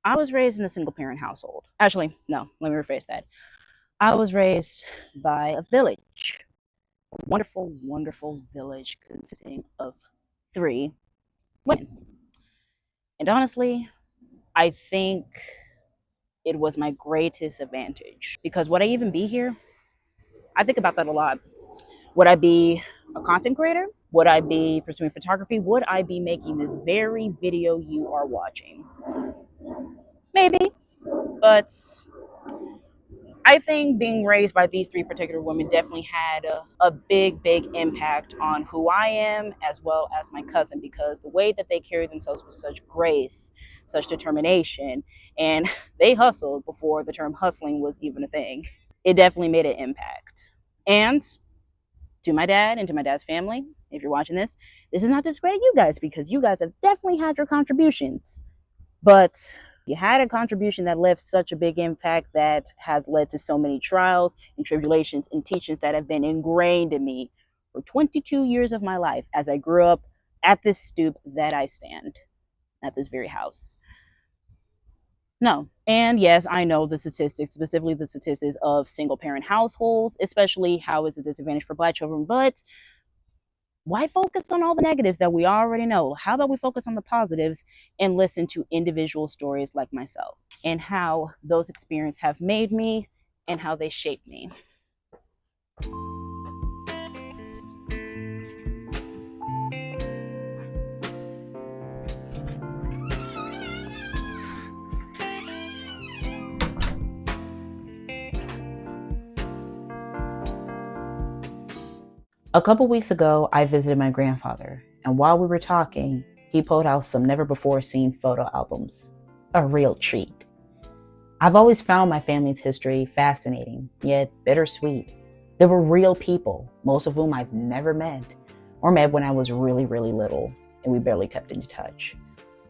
I was raised in a single parent household. Actually, no, let me rephrase that. I was raised by a village, a wonderful, wonderful village consisting of three women. And honestly, I think it was my greatest advantage because would I even be here? I think about that a lot. Would I be a content creator? Would I be pursuing photography? Would I be making this very video you are watching? Maybe, but I think being raised by these three particular women definitely had a big, big impact on who I am as well as my cousin because the way that they carry themselves with such grace, such determination, and they hustled before the term hustling was even a thing. It definitely made an impact. And to my dad and to my dad's family, if you're watching this is not to discredit you guys because you guys have definitely had your contributions. But you had a contribution that left such a big impact that has led to so many trials and tribulations and teachings that have been ingrained in me for 22 years of my life as I grew up at this stoop that I stand at this very house. No. And yes, I know the statistics, specifically the statistics of single parent households, especially how it's a disadvantage for Black children. But why focus on all the negatives that we already know? How about we focus on the positives and listen to individual stories like myself and how those experiences have made me and how they shaped me? A couple weeks ago, I visited my grandfather, and while we were talking, he pulled out some never before seen photo albums. A real treat. I've always found my family's history fascinating, yet bittersweet. There were real people, most of whom I've never met, or met when I was really, really little, and we barely kept in touch.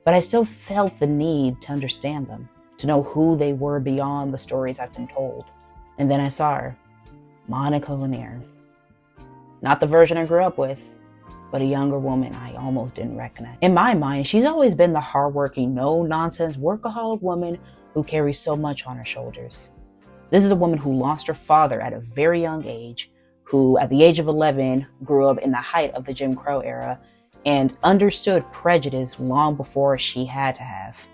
But I still felt the need to understand them, to know who they were beyond the stories I've been told. And then I saw her, Monica Lanier. Not the version I grew up with, but a younger woman I almost didn't recognize. In my mind, she's always been the hardworking, no-nonsense, workaholic woman who carries so much on her shoulders. This is a woman who lost her father at a very young age, who at the age of 11 grew up in the height of the Jim Crow era and understood prejudice long before she had to have.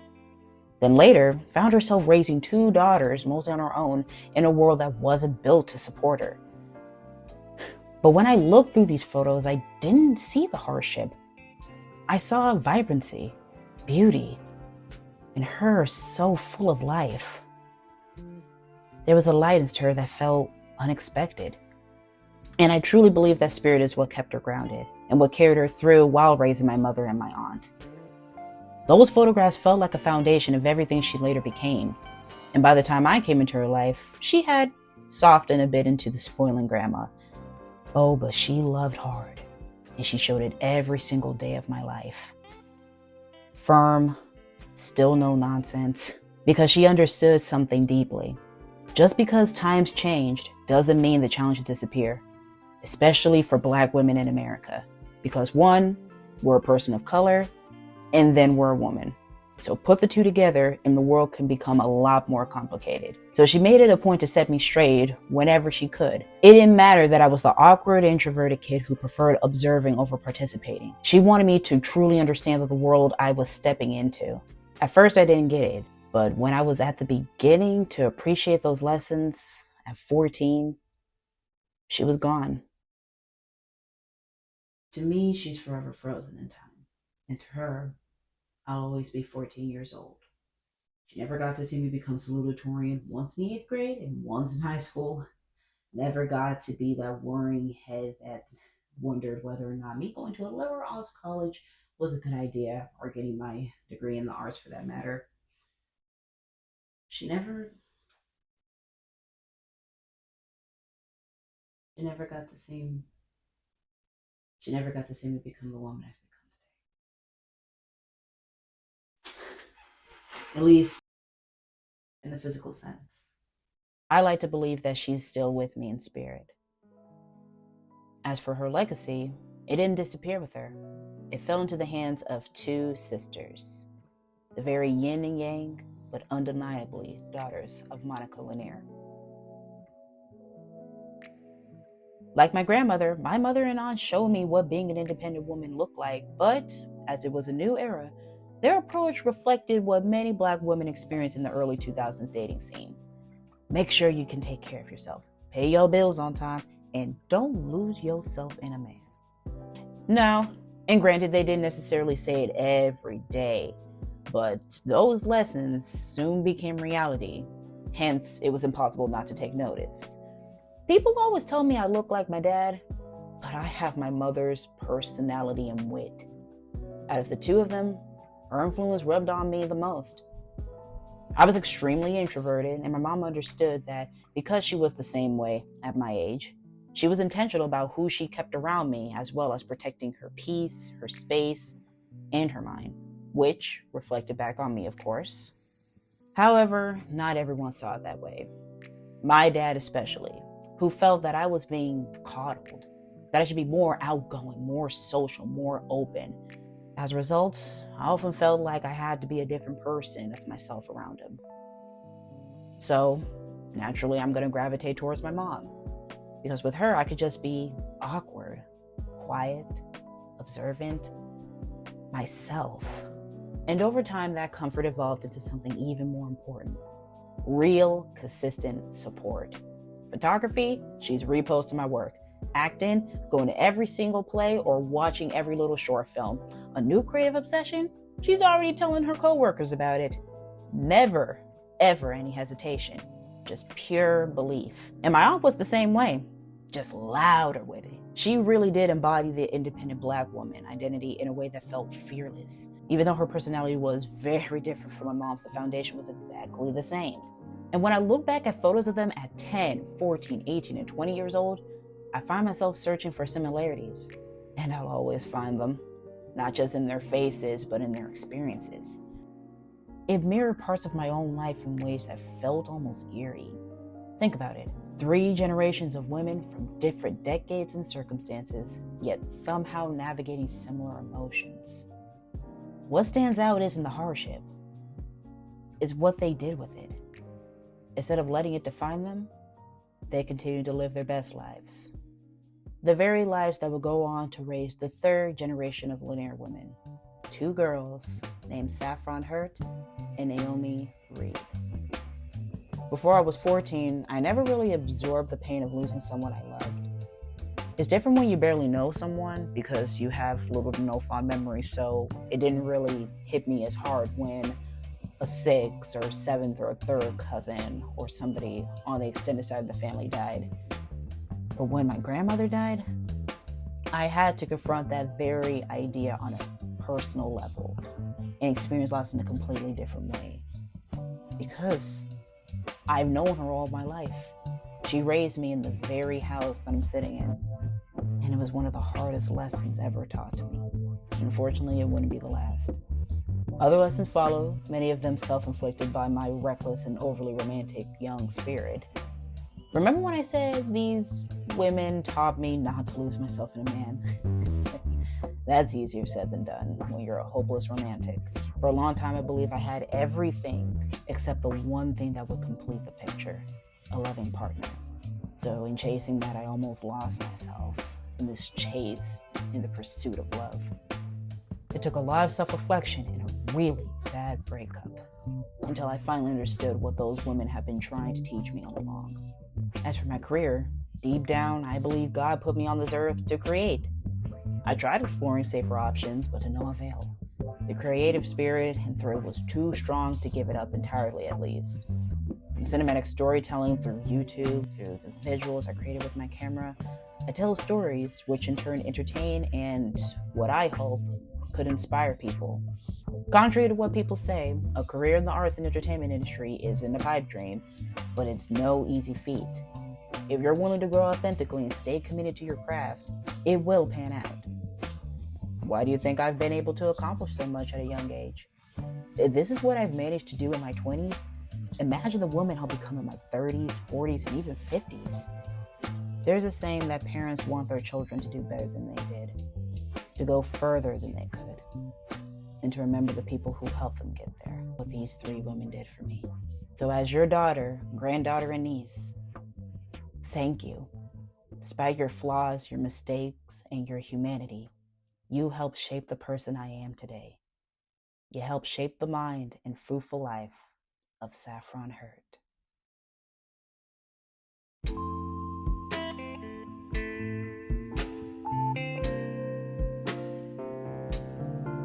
Then later, found herself raising two daughters, mostly on her own, in a world that wasn't built to support her. But when I looked through these photos, I didn't see the hardship. I saw vibrancy, beauty, and her so full of life. There was a lightness to her that felt unexpected. And I truly believe that spirit is what kept her grounded and what carried her through while raising my mother and my aunt. Those photographs felt like a foundation of everything she later became. And by the time I came into her life, she had softened a bit into the spoiling grandma. Oh, but she loved hard, and she showed it every single day of my life. Firm, still no nonsense, because she understood something deeply. Just because times changed doesn't mean the challenges disappear, especially for Black women in America. Because one, we're a person of color, and then we're a woman. So put the two together and the world can become a lot more complicated. So she made it a point to set me straight whenever she could. It didn't matter that I was the awkward, introverted kid who preferred observing over participating. She wanted me to truly understand the world I was stepping into. At first I didn't get it, but when I was at the beginning to appreciate those lessons at 14, she was gone. To me, she's forever frozen in time. And to her, I'll always be 14 years old. She never got to see me become salutatorian once in the 8th grade and once in high school. Never got to be that worrying head that wondered whether or not me going to a liberal arts college was a good idea, or getting my degree in the arts for that matter. She never she never got to see she never got to see me become the woman I've become. At least in the physical sense. I like to believe that she's still with me in spirit. As for her legacy, it didn't disappear with her. It fell into the hands of two sisters, the very yin and yang, but undeniably daughters of Monica Lanier. Like my grandmother, my mother and aunt showed me what being an independent woman looked like, but as it was a new era, their approach reflected what many Black women experienced in the early 2000s dating scene. Make sure you can take care of yourself, pay your bills on time, and don't lose yourself in a man. Now, and granted, they didn't necessarily say it every day, but those lessons soon became reality. Hence, it was impossible not to take notice. People always tell me I look like my dad, but I have my mother's personality and wit. Out of the two of them, her influence rubbed on me the most. I was extremely introverted, and my mom understood that because she was the same way at my age, she was intentional about who she kept around me, as well as protecting her peace, her space, and her mind, which reflected back on me, of course. However, not everyone saw it that way. My dad especially, who felt that I was being coddled, that I should be more outgoing, more social, more open. As a result, I often felt like I had to be a different person of myself around him. So, naturally, I'm going to gravitate towards my mom, because with her, I could just be awkward, quiet, observant, myself. And over time, that comfort evolved into something even more important: real, consistent support. Photography, she's reposting my work. Acting, going to every single play or watching every little short film. A new creative obsession, she's already telling her coworkers about it. Never, ever any hesitation. Just pure belief. And my aunt was the same way, just louder with it. She really did embody the independent Black woman identity in a way that felt fearless. Even though her personality was very different from my mom's, the foundation was exactly the same. And when I look back at photos of them at 10, 14, 18, and 20 years old, I find myself searching for similarities. And I'll always find them, not just in their faces, but in their experiences. It mirrored parts of my own life in ways that felt almost eerie. Think about it. 3 generations of women from different decades and circumstances, yet somehow navigating similar emotions. What stands out isn't the hardship, it's what they did with it. Instead of letting it define them, they continued to live their best lives. The very lives that would go on to raise the 3rd generation of Lanier women. 2 girls named Saffron Hurt and Naomi Reed. Before I was 14, I never really absorbed the pain of losing someone I loved. It's different when you barely know someone because you have little to no fond memories, so it didn't really hit me as hard when a 6th or 7th or a 3rd cousin or somebody on the extended side of the family died. But when my grandmother died, I had to confront that very idea on a personal level and experience loss in a completely different way. Because I've known her all my life. She raised me in the very house that I'm sitting in. And it was one of the hardest lessons ever taught to me. Unfortunately, it wouldn't be the last. Other lessons followed, many of them self-inflicted by my reckless and overly romantic young spirit. Remember when I said these women taught me not to lose myself in a man? That's easier said than done when you're a hopeless romantic. For a long time, I believed I had everything except the one thing that would complete the picture: a loving partner. So in chasing that, I almost lost myself in this chase, in the pursuit of love. It took a lot of self-reflection and a really bad breakup until I finally understood what those women have been trying to teach me all along. As for my career, deep down, I believe God put me on this earth to create. I tried exploring safer options, but to no avail. The creative spirit and thrill was too strong to give it up entirely, at least. From cinematic storytelling through YouTube, through the visuals I created with my camera, I tell stories which in turn entertain and, what I hope, could inspire people. Contrary to what people say, a career in the arts and entertainment industry isn't a pipe dream, but it's no easy feat. If you're willing to grow authentically and stay committed to your craft, it will pan out. Why do you think I've been able to accomplish so much at a young age? If this is what I've managed to do in my 20s, imagine the woman I'll become in my 30s, 40s, and even 50s. There's a saying that parents want their children to do better than they did, to go further than they could. and to remember the people who helped them get there, what these three women did for me. So as your daughter, granddaughter, and niece, thank you. Despite your flaws, your mistakes, and your humanity, you helped shape the person I am today. You helped shape the mind and fruitful life of Saffron Hurt.